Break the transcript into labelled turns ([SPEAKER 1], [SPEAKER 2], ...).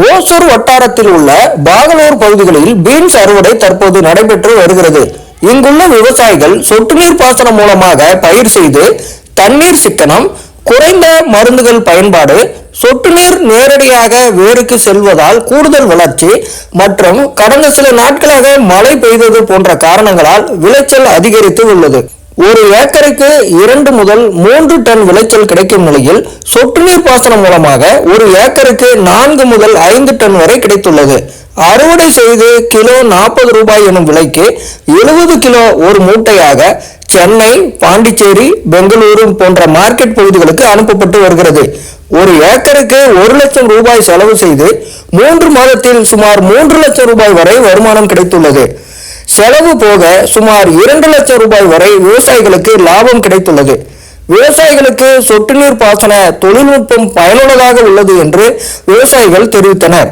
[SPEAKER 1] ஓசூர் வட்டாரத்தில் உள்ள பாகலூர் பகுதிகளில் பீன்ஸ் அறுவடை தற்போது நடைபெற்று வருகிறது. இங்குள்ள விவசாயிகள் சொட்டு நீர் பாசனம் மூலமாக பயிர் செய்து தண்ணீர் சிக்கனம், குறைந்த மருந்துகள் பயன்பாடு, சொட்டு நீர் நேரடியாக வேருக்கு செல்வதால் கூடுதல் வளர்ச்சி மற்றும் கடந்த சில நாட்களாக மழை பெய்தது போன்ற காரணங்களால் விளைச்சல் அதிகரித்து உள்ளது. ஒரு ஏக்கருக்கு 2 முதல் 3 டன் விளைச்சல் கிடைக்கும் நிலையில் சொட்டு நீர் பாசனம் மூலமாக ஒரு ஏக்கருக்கு 4 முதல் 5 டன் வரை கிடைத்துள்ளது. அறுவடை செய்து கிலோ 40 ரூபாய் எனும் விலைக்கு 70 கிலோ ஒரு மூட்டையாக சென்னை, பாண்டிச்சேரி, பெங்களூரு போன்ற மார்க்கெட் பகுதிகளுக்கு அனுப்பப்பட்டு வருகிறது. ஒரு ஏக்கருக்கு 1 லட்சம் ரூபாய் செலவு செய்து 3 மாதத்தில் சுமார் 3 லட்சம் ரூபாய் வரை வருமானம் கிடைத்துள்ளது. செலவு போக சுமார் 2 லட்சம் ரூபாய் வரை விவசாயிகளுக்கு லாபம் கிடைத்துள்ளது. விவசாயிகளுக்கு சொட்டு நீர் பாசன தொழில்நுட்பம் பயனுள்ளதாக உள்ளது என்று விவசாயிகள் தெரிவித்தனர்.